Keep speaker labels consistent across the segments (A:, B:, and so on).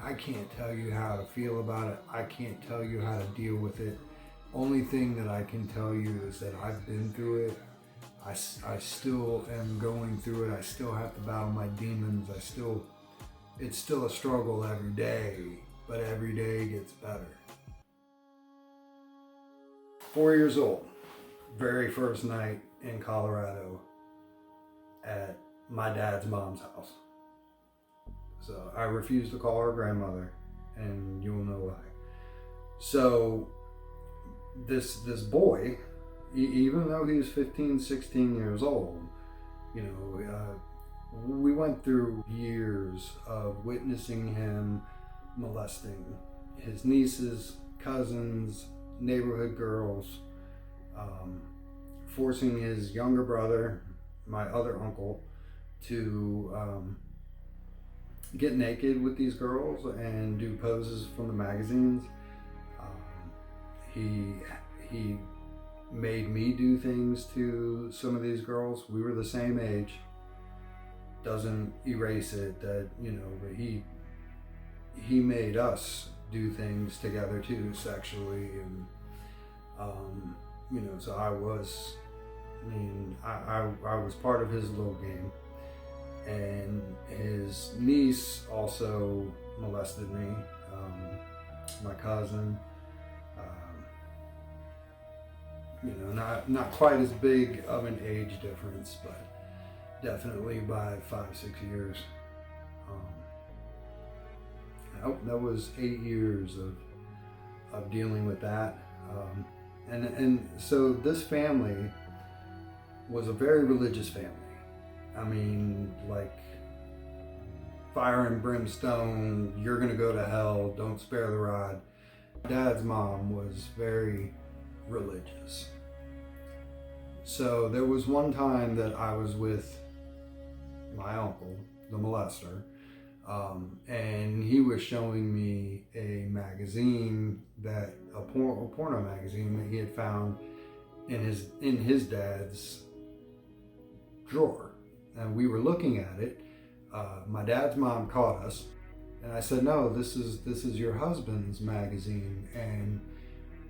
A: I can't tell you how to feel about it. I can't tell you how to deal with it. Only thing that I can tell you is that I've been through it. I still am going through it. I still have to battle my demons. It's still a struggle every day, but every day gets better. 4 years old, very first night in Colorado at my dad's mom's house. So I refused to call her grandmother, and you will know why. So this boy, even though he was 15, 16 years old, we went through years of witnessing him molesting his nieces, cousins, neighborhood girls, forcing his younger brother, my other uncle, to get naked with these girls and do poses from the magazines. He made me do things to some of these girls. We were the same age. Doesn't erase it that, but he made us do things together too, sexually, and so I was part of his little game. And his niece also molested me, my cousin. Not quite as big of an age difference, but definitely by 5-6 years. That was 8 years of dealing with that. And so this family was a very religious family. I mean, like, fire and brimstone, you're gonna go to hell, don't spare the rod. Dad's mom was very religious. So there was one time that I was with my uncle, the molester, and he was showing me a magazine, a porno magazine that he had found in his dad's drawer. And we were looking at it. My dad's mom caught us, and I said, "No, this is your husband's magazine." And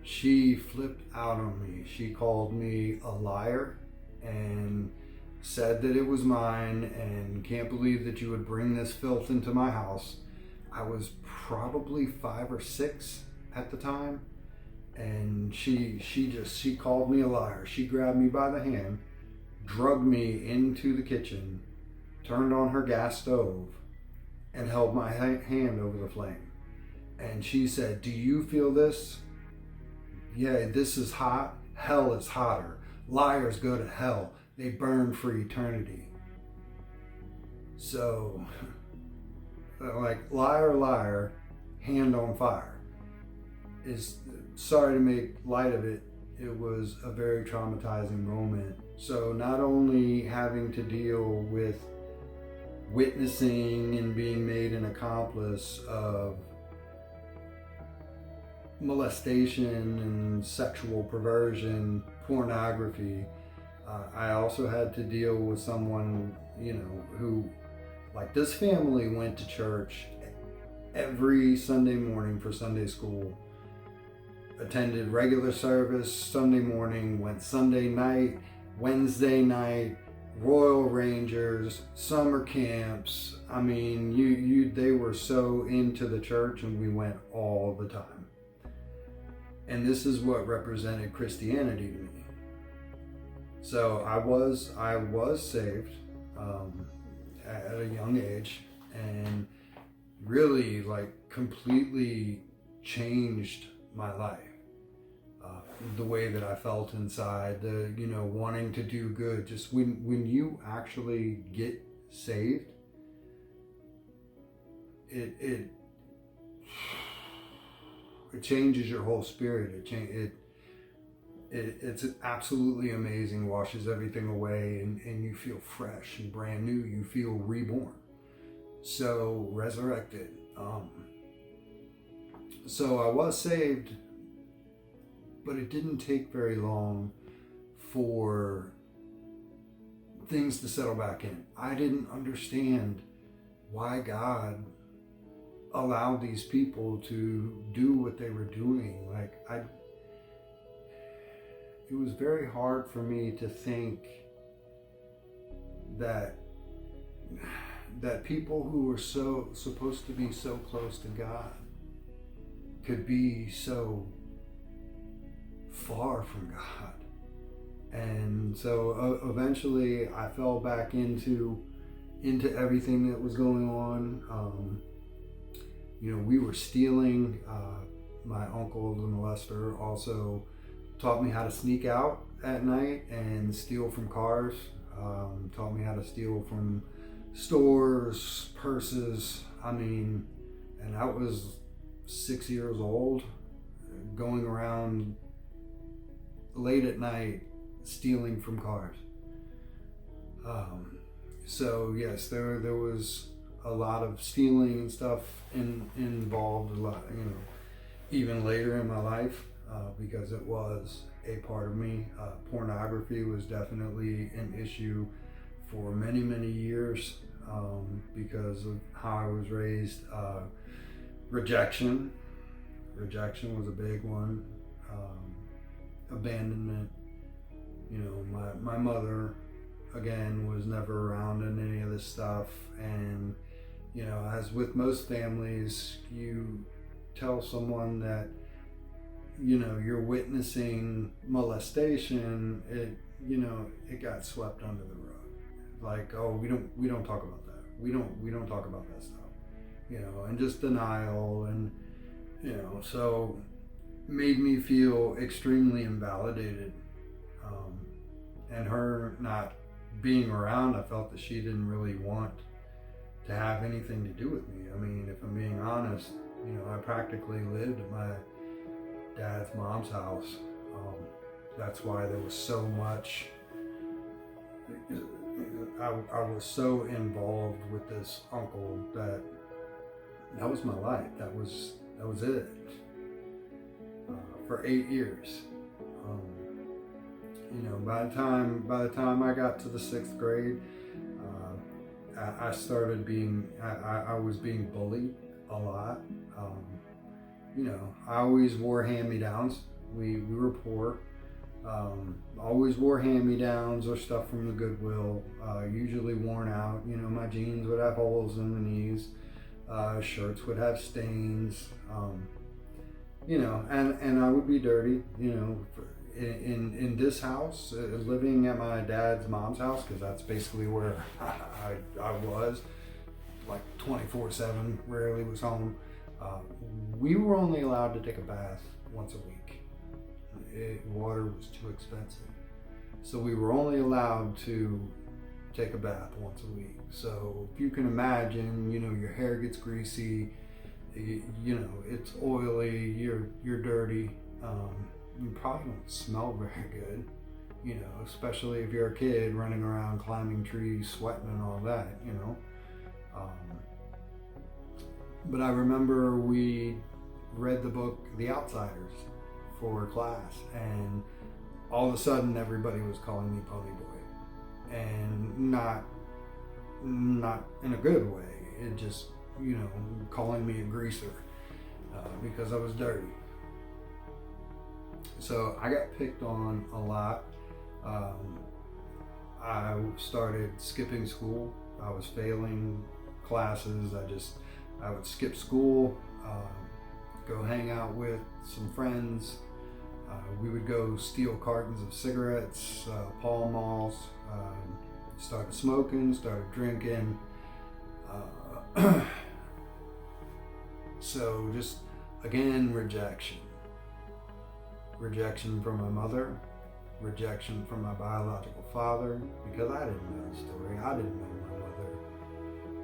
A: she flipped out on me. She called me a liar and said that it was mine, and can't believe that you would bring this filth into my house. I was probably 5 or 6 at the time, and she called me a liar. She grabbed me by the hand, drugged me into the kitchen, turned on her gas stove, and held my hand over the flame. And she said, "Do you feel this? Yeah, this is hot. Hell is hotter. Liars go to hell. They burn for eternity." So, like, liar, liar, hand on fire. Sorry to make light of it. It was a very traumatizing moment. So not only having to deal with witnessing and being made an accomplice of molestation and sexual perversion, pornography, I also had to deal with someone, who, like, this family went to church every Sunday morning for Sunday school, attended regular service Sunday morning, went Sunday night, Wednesday night, Royal Rangers, summer camps. I mean, they were so into the church, and we went all the time. And this is what represented Christianity to me. So I was saved at a young age, and really, like, completely changed my life. The way that I felt inside, wanting to do good. Just when you actually get saved, it changes your whole spirit. It's absolutely amazing. Washes everything away, and you feel fresh and brand new. You feel reborn, so resurrected. So I was saved, but it didn't take very long for things to settle back in. I didn't understand why God allow these people to do what they were doing. Like, it was very hard for me to think that people who were so supposed to be so close to God could be so far from God. And so eventually I fell back into everything that was going on. We were stealing. My uncle, the molester, also taught me how to sneak out at night and steal from cars. Taught me how to steal from stores, purses. And I was 6 years old, going around late at night stealing from cars. So yes, there was a lot of stealing and stuff involved, a lot, even later in my life, because it was a part of me. Pornography was definitely an issue for many, many years, because of how I was raised. Rejection was a big one. Abandonment. My mother, again, was never around in any of this stuff. And, as with most families, you tell someone that, you're witnessing molestation, it got swept under the rug. Like, oh, we don't talk about that. We don't talk about that stuff. And just denial, and, so made me feel extremely invalidated. And her not being around, I felt that she didn't really want to have anything to do with me. If I'm being honest, I practically lived at my dad's mom's house. That's why there was so much, I was so involved with this uncle that was my life. That was it. For 8 years. By the time I got to the 6th grade, I started being, I was being bullied a lot. I always wore hand-me-downs. We were poor. Always wore hand-me-downs or stuff from the Goodwill, usually worn out. My jeans would have holes in the knees. Shirts would have stains. And I would be dirty, in this house, living at my dad's mom's house, because that's basically where I was, like 24/7, rarely was home. We were only allowed to take a bath once a week. Water was too expensive. So we were only allowed to take a bath once a week. So if you can imagine, your hair gets greasy, it's oily, you're dirty. You probably don't smell very good, especially if you're a kid running around climbing trees, sweating and all that, But I remember we read the book The Outsiders for class, and all of a sudden everybody was calling me Pony Boy, and not in a good way. It just, calling me a greaser, because I was dirty. So I got picked on a lot. I started skipping school. I was failing classes. I would skip school, go hang out with some friends. We would go steal cartons of cigarettes, Pall Malls, started smoking, started drinking. So just, again, rejection. Rejection from my mother, rejection from my biological father, because I didn't know the story. I didn't know my mother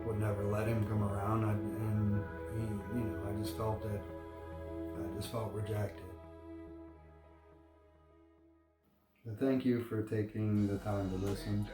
A: would never let him come around, and he, I just felt rejected. So thank you for taking the time to listen.